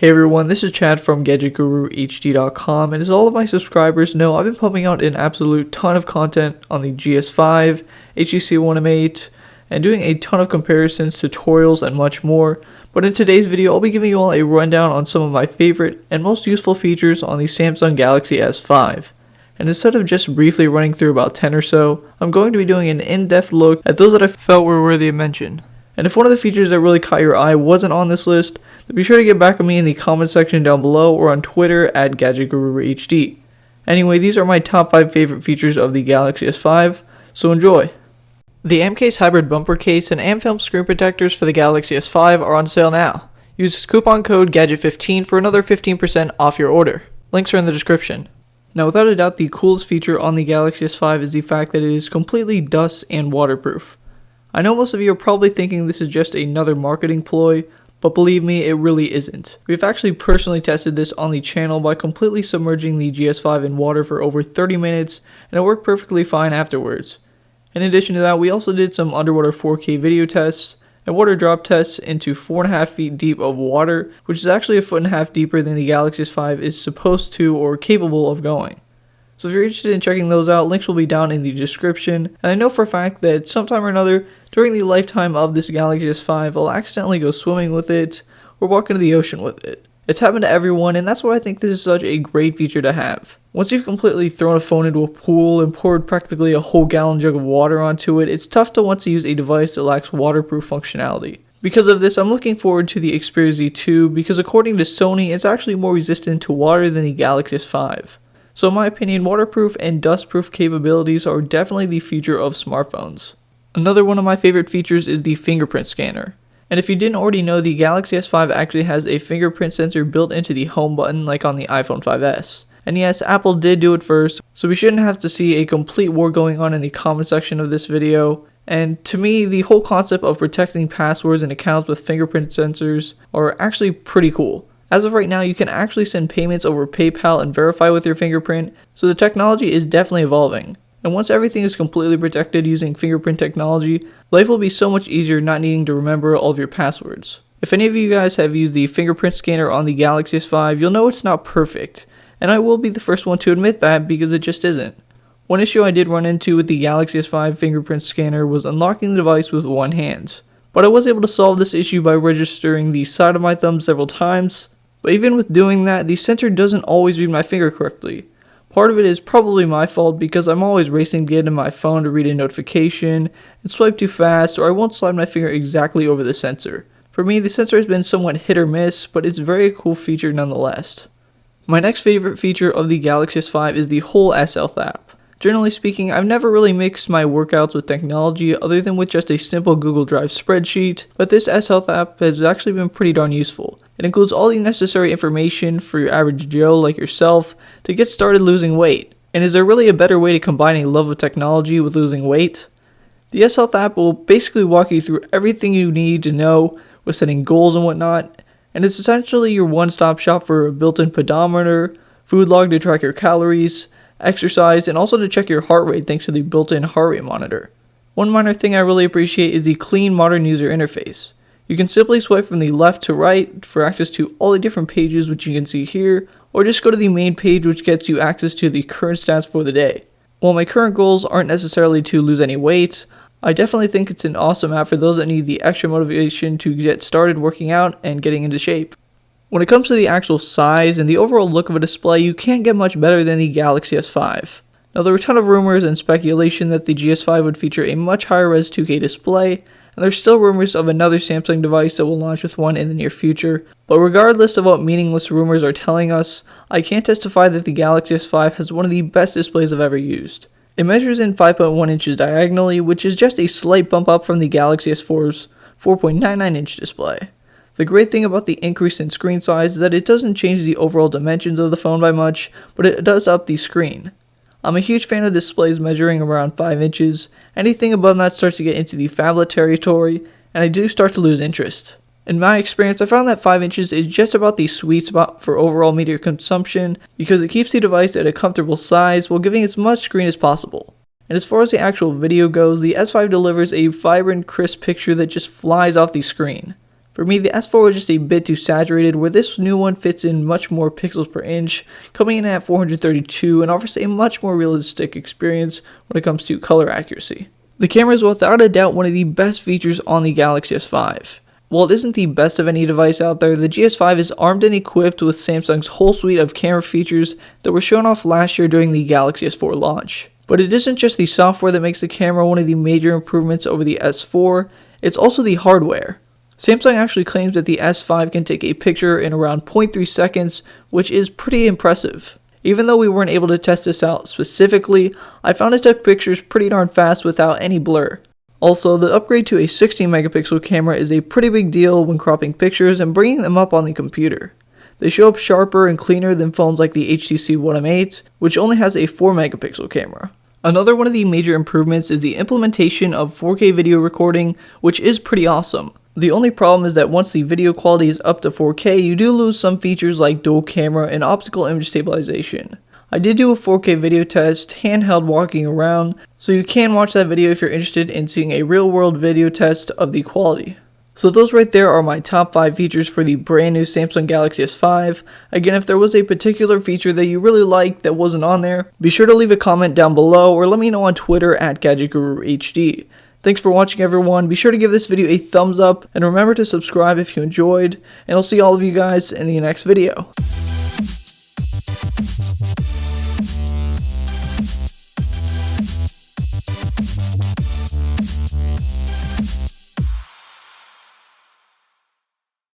Hey everyone, this is Chad from GadgetGuruHD.com, and as all of my subscribers know, I've been pumping out an absolute ton of content on the GS5, HTC One M8, and doing a ton of comparisons, tutorials, and much more. But in today's video, I'll be giving you all a rundown on some of my favorite and most useful features on the Samsung Galaxy S5. And instead of just briefly running through about 10 or so, I'm going to be doing an in-depth look at those that I felt were worthy of mention. And if one of the features that really caught your eye wasn't on this list, then be sure to get back at me in the comment section down below or on Twitter at GadgetGuruHD. Anyway, these are my top 5 favorite features of the Galaxy S5, so enjoy! The AMCase hybrid bumper case and AMFilm screen protectors for the Galaxy S5 are on sale now. Use coupon code GADGET15 for another 15% off your order. Links are in the description. Now, without a doubt, the coolest feature on the Galaxy S5 is the fact that it is completely dust and waterproof. I know most of you are probably thinking this is just another marketing ploy, but believe me, it really isn't. We've actually personally tested this on the channel by completely submerging the GS5 in water for over 30 minutes, and it worked perfectly fine afterwards. In addition to that, we also did some underwater 4K video tests and water drop tests into 4.5 feet deep of water, which is actually 1.5 feet deeper than the Galaxy S5 is supposed to or capable of going. So if you're interested in checking those out, links will be down in the description. And I know for a fact that sometime or another during the lifetime of this Galaxy S5, I'll accidentally go swimming with it or walk into the ocean with it. It's happened to everyone, and that's why I think this is such a great feature to have. Once you've completely thrown a phone into a pool and poured practically a whole gallon jug of water onto it, it's tough to want to use a device that lacks waterproof functionality. Because of this, I'm looking forward to the Xperia Z2 because according to Sony, it's actually more resistant to water than the Galaxy S5. So in my opinion, waterproof and dustproof capabilities are definitely the future of smartphones. Another one of my favorite features is the fingerprint scanner. And if you didn't already know, the Galaxy S5 actually has a fingerprint sensor built into the home button like on the iPhone 5S. And yes, Apple did do it first, so we shouldn't have to see a complete war going on in the comment section of this video. And to me, the whole concept of protecting passwords and accounts with fingerprint sensors are actually pretty cool. As of right now, you can actually send payments over PayPal and verify with your fingerprint, so the technology is definitely evolving. And once everything is completely protected using fingerprint technology, life will be so much easier not needing to remember all of your passwords. If any of you guys have used the fingerprint scanner on the Galaxy S5, you'll know it's not perfect, and I will be the first one to admit that because it just isn't. One issue I did run into with the Galaxy S5 fingerprint scanner was unlocking the device with one hand, but I was able to solve this issue by registering the side of my thumb several times. But even with doing that, the sensor doesn't always read my finger correctly. Part of it is probably my fault because I'm always racing to get in my phone to read a notification and swipe too fast, or I won't slide my finger exactly over the sensor. For me, the sensor has been somewhat hit or miss, but it's a very cool feature nonetheless. My next favorite feature of the Galaxy S5 is the whole S Health app. Generally speaking, I've never really mixed my workouts with technology other than with just a simple Google Drive spreadsheet, but this S Health app has actually been pretty darn useful. It includes all the necessary information for your average Joe like yourself to get started losing weight. And is there really a better way to combine a love of technology with losing weight? The S Health app will basically walk you through everything you need to know with setting goals and whatnot, and it's essentially your one-stop shop for a built-in pedometer, food log to track your calories, exercise, and also to check your heart rate thanks to the built-in heart rate monitor. One minor thing I really appreciate is the clean modern user interface. You can simply swipe from the left to right for access to all the different pages which you can see here, or just go to the main page which gets you access to the current stats for the day. While my current goals aren't necessarily to lose any weight, I definitely think it's an awesome app for those that need the extra motivation to get started working out and getting into shape. When it comes to the actual size and the overall look of a display, you can't get much better than the Galaxy S5. Now, there were a ton of rumors and speculation that the GS5 would feature a much higher res 2K display, and there's still rumors of another Samsung device that will launch with one in the near future. But regardless of what meaningless rumors are telling us, I can testify that the Galaxy S5 has one of the best displays I've ever used. It measures in 5.1 inches diagonally, which is just a slight bump up from the Galaxy S4's 4.99 inch display. The great thing about the increase in screen size is that it doesn't change the overall dimensions of the phone by much, but it does up the screen. I'm a huge fan of displays measuring around 5 inches. Anything above that starts to get into the phablet territory, and I do start to lose interest. In my experience, I found that 5 inches is just about the sweet spot for overall media consumption because it keeps the device at a comfortable size while giving as much screen as possible. And as far as the actual video goes, the S5 delivers a vibrant, crisp picture that just flies off the screen. For me, the S4 was just a bit too saturated, where this new one fits in much more pixels per inch, coming in at 432 and offers a much more realistic experience when it comes to color accuracy. The camera is without a doubt one of the best features on the Galaxy S5. While it isn't the best of any device out there, the GS5 is armed and equipped with Samsung's whole suite of camera features that were shown off last year during the Galaxy S4 launch. But it isn't just the software that makes the camera one of the major improvements over the S4, it's also the hardware. Samsung actually claims that the S5 can take a picture in around 0.3 seconds, which is pretty impressive. Even though we weren't able to test this out specifically, I found it took pictures pretty darn fast without any blur. Also, the upgrade to a 16 megapixel camera is a pretty big deal when cropping pictures and bringing them up on the computer. They show up sharper and cleaner than phones like the HTC One M8, which only has a 4 megapixel camera. Another one of the major improvements is the implementation of 4K video recording, which is pretty awesome. The only problem is that once the video quality is up to 4K, you do lose some features like dual camera and optical image stabilization. I did do a 4K video test, handheld walking around, so you can watch that video if you're interested in seeing a real-world video test of the quality. So those right there are my top 5 features for the brand new Samsung Galaxy S5. Again, if there was a particular feature that you really liked that wasn't on there, be sure to leave a comment down below or let me know on Twitter at GadgetGuruHD. Thanks for watching, everyone. Be sure to give this video a thumbs up and remember to subscribe if you enjoyed, and I'll see all of you guys in the next video.